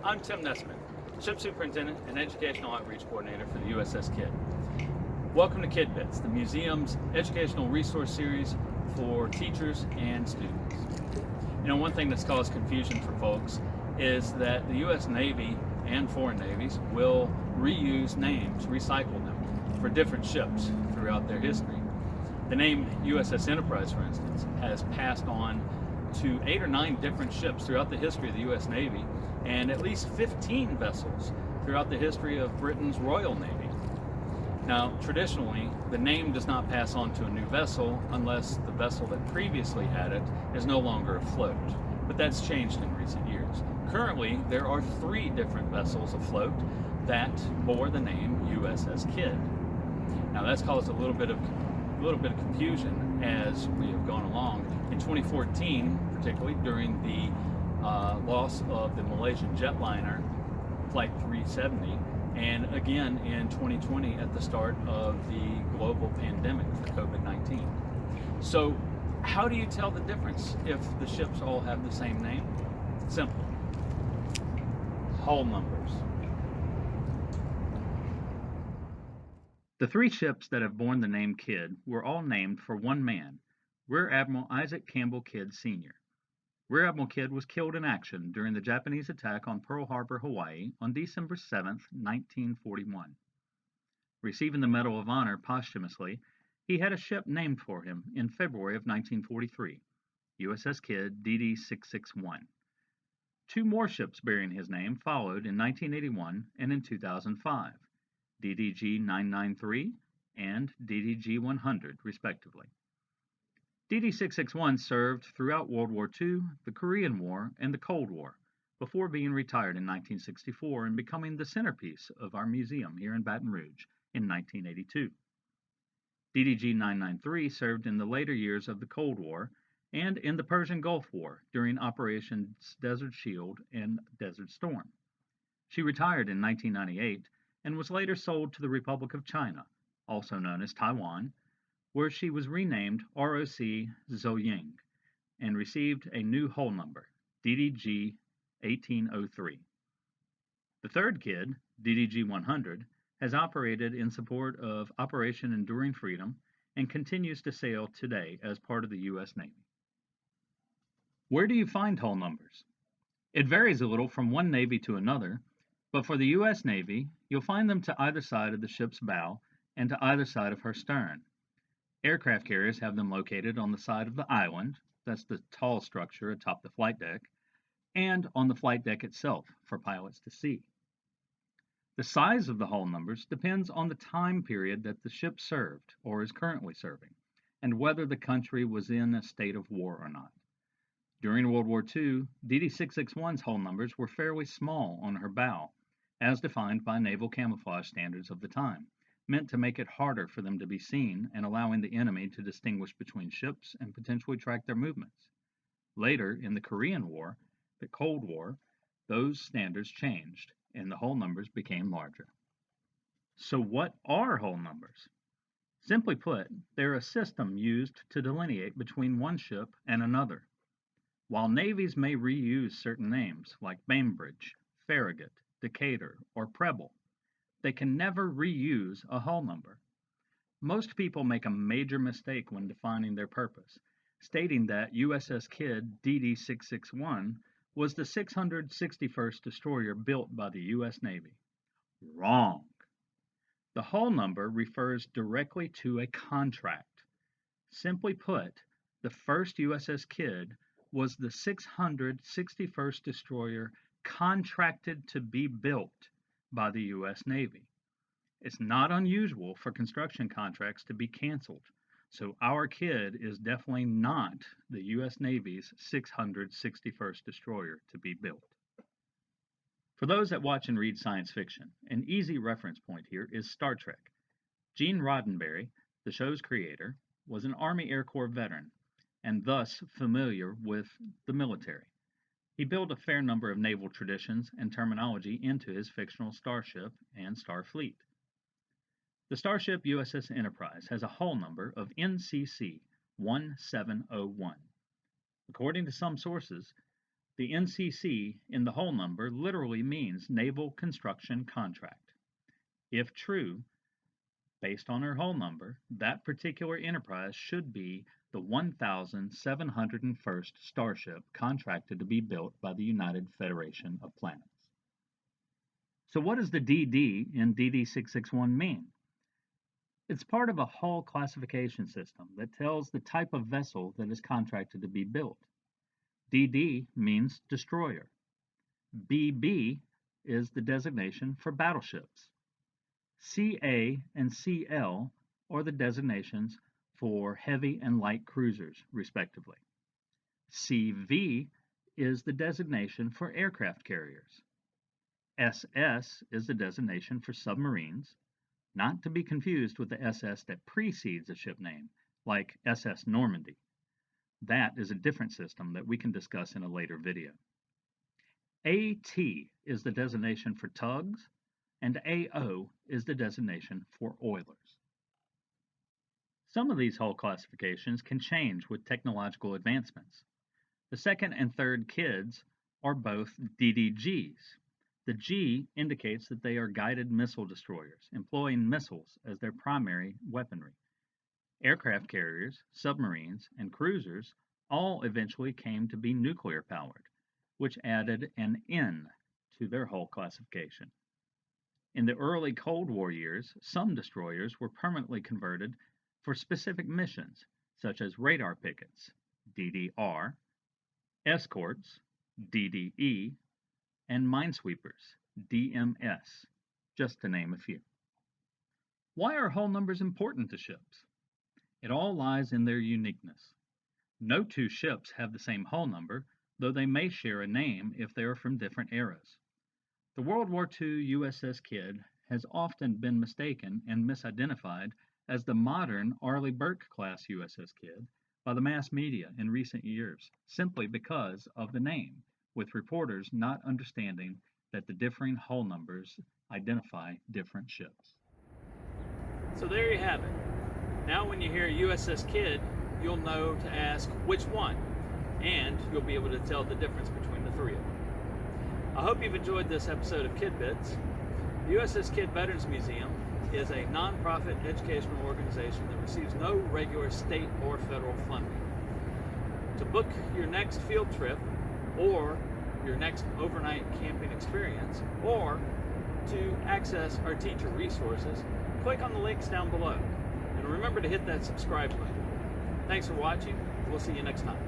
I'm Tim Nesman, Ship Superintendent and Educational Outreach Coordinator for the USS KIDD. Welcome to KIDD Bits, the museum's educational resource series for teachers and students. You know, one thing that's caused confusion for folks is that the U.S. Navy and foreign navies will reuse names, recycle them for different ships throughout their history. The name USS Enterprise, for instance, has passed on to 8 or 9 different ships throughout the history of the U.S. Navy and at least 15 vessels throughout the history of Britain's Royal Navy. Now, traditionally, the name does not pass on to a new vessel unless the vessel that previously had it is no longer afloat. But that's changed in recent years. Currently, there are 3 different vessels afloat that bore the name USS KIDD. Now, that's caused a little bit of confusion as we have gone along. In 2014, particularly during the loss of the Malaysian jetliner Flight 370, and again in 2020 at the start of the global pandemic for COVID-19. So how do you tell the difference if the ships all have the same name? Simple. Hull numbers. The 3 ships that have borne the name KIDD were all named for one man, Rear Admiral Isaac Campbell Kidd Sr. Rear Admiral Kidd was killed in action during the Japanese attack on Pearl Harbor, Hawaii on December 7, 1941. Receiving the Medal of Honor posthumously, he had a ship named for him in February of 1943, USS KIDD DD-661. 2 more ships bearing his name followed in 1981 and in 2005. DDG-993 and DDG-100, respectively. DD-661 served throughout World War II, the Korean War, and the Cold War, before being retired in 1964 and becoming the centerpiece of our museum here in Baton Rouge in 1982. DDG-993 served in the later years of the Cold War and in the Persian Gulf War during Operations Desert Shield and Desert Storm. She retired in 1998 and was later sold to the Republic of China, also known as Taiwan, where she was renamed ROC Zhouying and received a new hull number, DDG 1803. The third KIDD, DDG 100, has operated in support of Operation Enduring Freedom and continues to sail today as part of the U.S. Navy. Where do you find hull numbers? It varies a little from one Navy to another, but for the U.S. Navy, you'll find them to either side of the ship's bow and to either side of her stern. Aircraft carriers have them located on the side of the island, that's the tall structure atop the flight deck, and on the flight deck itself for pilots to see. The size of the hull numbers depends on the time period that the ship served or is currently serving, and whether the country was in a state of war or not. During World War II, DD-661's hull numbers were fairly small on her bow, as defined by naval camouflage standards of the time, meant to make it harder for them to be seen and allowing the enemy to distinguish between ships and potentially track their movements. Later, in the Korean War, the Cold War, those standards changed and the hull numbers became larger. So what are hull numbers? Simply put, they're a system used to delineate between one ship and another. While navies may reuse certain names like Bainbridge, Farragut, Decatur, or Preble, they can never reuse a hull number. Most people make a major mistake when defining their purpose, stating that USS KIDD DD-661 was the 661st destroyer built by the U.S. Navy. Wrong. The hull number refers directly to a contract. Simply put, the first USS KIDD was the 661st destroyer contracted to be built by the U.S. Navy. It's not unusual for construction contracts to be canceled, so our KIDD is definitely not the U.S. Navy's 661st destroyer to be built. For those that watch and read science fiction, an easy reference point here is Star Trek. Gene Roddenberry, the show's creator, was an Army Air Corps veteran and thus familiar with the military. He built a fair number of naval traditions and terminology into his fictional starship and Starfleet. The starship USS Enterprise has a hull number of NCC 1701. According to some sources, The NCC in the whole number literally means Naval Construction Contract. If true, based on her whole number, that particular enterprise should be the 1,701st starship contracted to be built by the United Federation of Planets. So what does the DD in DD 661 mean? It's part of a hull classification system that tells the type of vessel that is contracted to be built. DD means destroyer. BB is the designation for battleships. CA and CL are the designations for heavy and light cruisers, respectively. CV is the designation for aircraft carriers. SS is the designation for submarines, not to be confused with the SS that precedes a ship name, like SS Normandy. That is a different system that we can discuss in a later video. AT is the designation for tugs, and AO is the designation for oilers. Some of these hull classifications can change with technological advancements. The second and third KIDDs are both DDGs. The G indicates that they are guided missile destroyers, employing missiles as their primary weaponry. Aircraft carriers, submarines, and cruisers all eventually came to be nuclear powered, which added an N to their hull classification. In the early Cold War years, some destroyers were permanently converted for specific missions, such as radar pickets, DDR, escorts, DDE, and minesweepers, DMS, just to name a few. Why are hull numbers important to ships? It all lies in their uniqueness. No two ships have the same hull number, though they may share a name if they are from different eras. The World War II USS KIDD has often been mistaken and misidentified as the modern Arleigh Burke-class USS KIDD by the mass media in recent years, simply because of the name, with reporters not understanding that the differing hull numbers identify different ships. So there you have it. Now when you hear USS KIDD, you'll know to ask which one, and you'll be able to tell the difference between the three of them. I hope you've enjoyed this episode of Kid Bits. The USS KIDD Veterans Museum is a non-profit educational organization that receives no regular state or federal funding. To book your next field trip, or your next overnight camping experience, or to access our teacher resources, click on the links down below. And remember to hit that subscribe button. Thanks for watching. We'll see you next time.